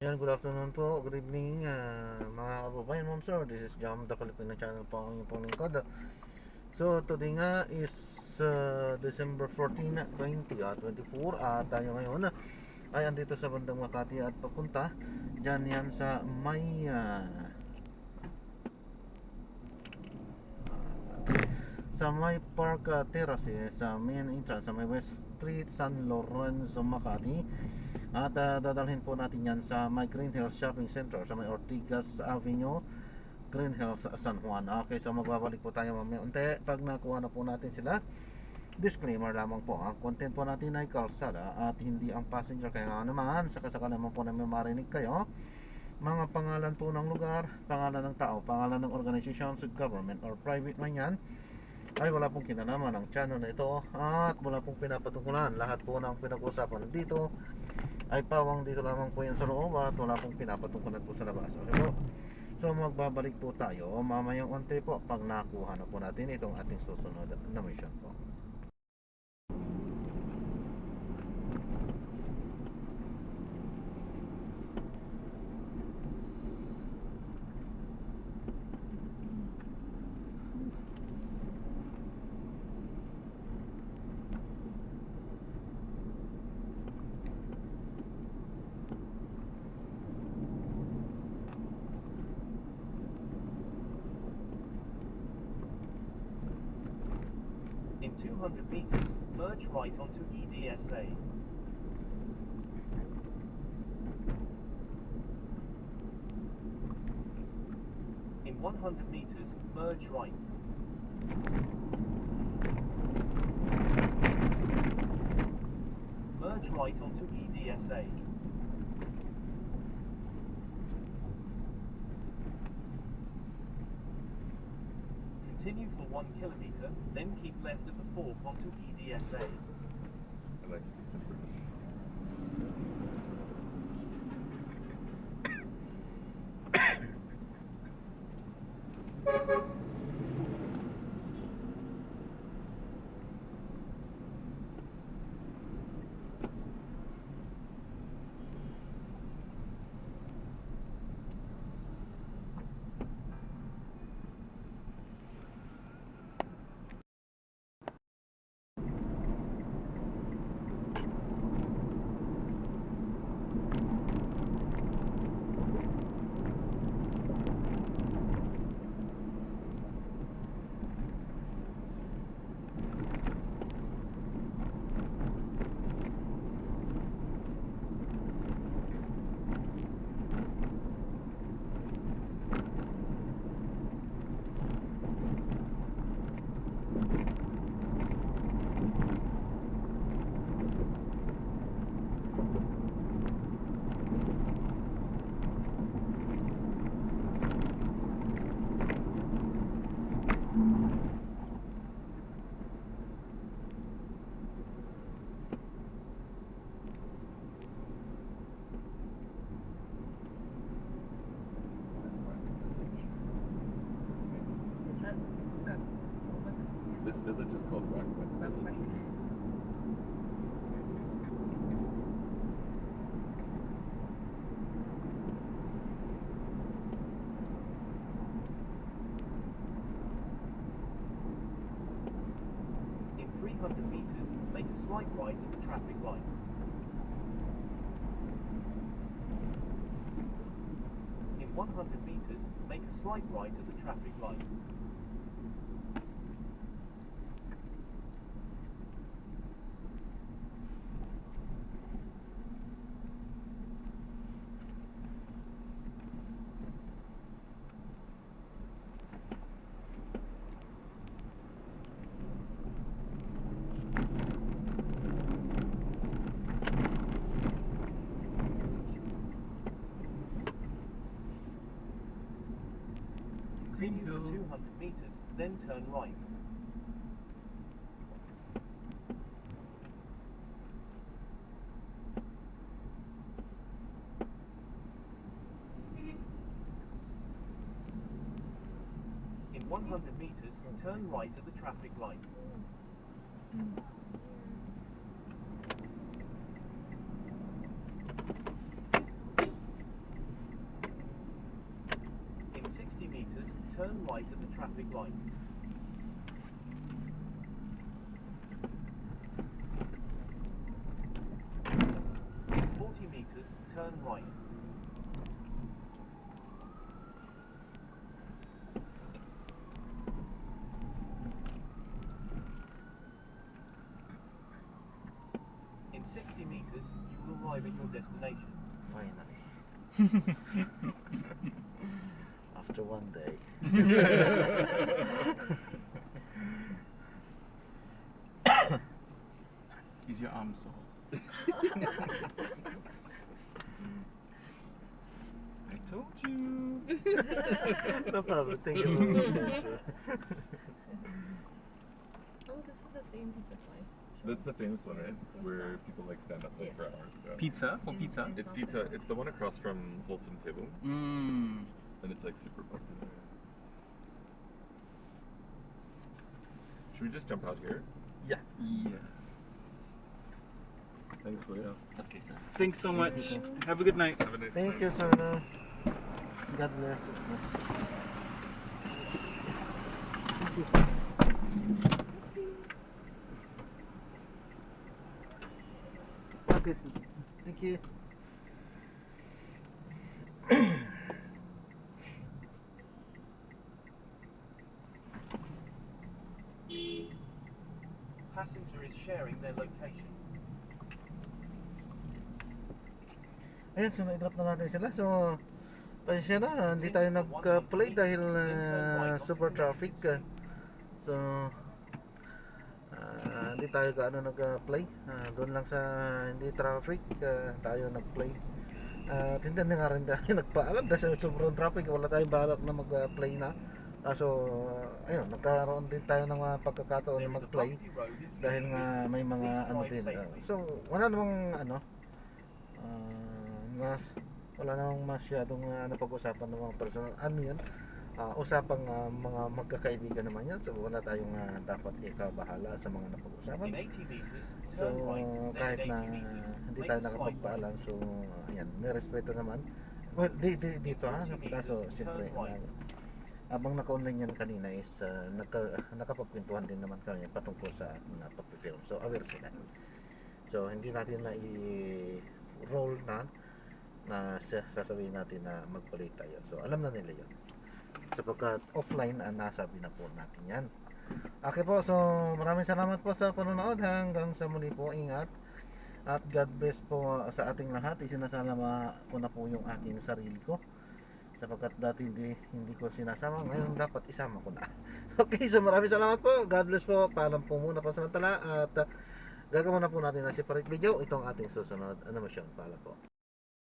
Yan, good afternoon po, good evening, mga kababayan, ma'am sir. This is Jam, the Filipino channel po ang inyong pong lingkod. So, today nga is December 14, 2024 at tayo ngayon ay andito sa bandang Makati at papunta dyan yan sa may Park Terrace, sa main entrance, sa may West Street, San Lorenzo, Makati. At dadalhin po natin yan sa may Green Hills Shopping Center sa may Ortigas Avenue, Green Hills, San Juan. Okay, so magbabalik po tayo mamaya unti pag nakuha na po natin sila. Disclaimer lamang po, ang content po natin ay kalsada at hindi ang passenger. Kaya nga naman, sakasakali naman po na may marinig kayo mga pangalan po ng lugar, pangalan ng tao, pangalan ng organization, government or private man yan, ay wala pong kinalaman ng channel na ito at wala pong pinapatungkulan. Lahat po ng pinag-uusapan dito ay pawang dito lamang po yan sa loob at wala pong pinapatungkulan po sa labas. Okay po? So magbabalik po tayo mamayang unti po pag nakuha na po natin itong ating susunod na mission po. In 200 meters, merge right onto EDSA. In 100 meters, merge right. Merge right onto EDSA. Continue for 1 kilometer, then keep left at the fork onto EDSA. This village is called Rockwood Village. In 300 meters, make a slight right at the traffic light. In 100 meters, make a slight right at the traffic light. Continue for 200 meters, then turn right. In 100 meters, turn right at the traffic light. right at the traffic light. 40 meters, turn right. In 60 meters, you will arrive at your destination. Finally. After one day. Is your arm sore? I told you. No problem. Thank you very much. Oh, this is the same pizza place. That's the famous one, right? Where people like stand outside for hours. So. Pizza? For pizza? It's pizza. It's the one across from Wholesome Table, Mmm. and it's like super popular. Should we just jump out here? Yeah. Yes. Thanks, William. Okay, sir. Thanks so much. Have a good night. Have a nice Thank night. you, sir. God bless. Thank you. Okay, thank you. Passenger is sharing their location. Ayan, so na-drop na natin sila. So, pasensya na, hindi tayo nag-play dahil super traffic. So, hindi tayo gaano nag-play. Doon lang sa hindi traffic, tayo nag-play. At hindi na nga rin tayo nagpaalam dahil sobrang traffic, wala tayong balak na mag-play na. Kaso, ayun, nagkaroon din tayo ng mga pagkakataon na There is a mag-play bumpy road in dahil nga may mga ano din. So, wala namang ano, wala namang masyadong napag-usapan ng mga personal. Ano yan? Usapang mga magkakaibigan naman yan. So, wala tayong dapat ikabahala sa mga napag-usapan. In 80 meters, So, turn right. Then kahit in na 80 meters, hindi make tayo a slight nakapagpaalam, right. so, ayan, may respeto naman. Well, dito ha, kaso, siyempre, abang naka-online yan kanina is nakapagpintuhan din naman kami patungkol sa ating pag-film. So, aware sila. So, hindi natin na i-roll na sasabihin natin na magpalit tayo. So, alam na nila yun. Sapagkat offline, nasabi na po natin yan. Okay po, so maraming salamat po sa panonood. Hanggang sa muli po, ingat. At God bless po sa ating lahat. Isinasalama ko na po yung aking sarili ko. Sapagkat dati hindi ko sinasama. Ngayon dapat isama ko na. Okay, so maraming salamat po. God bless po. Paalam po muna pa samantala. At gagawin na po natin na separate video. Itong ating susunod animation. Paalam po.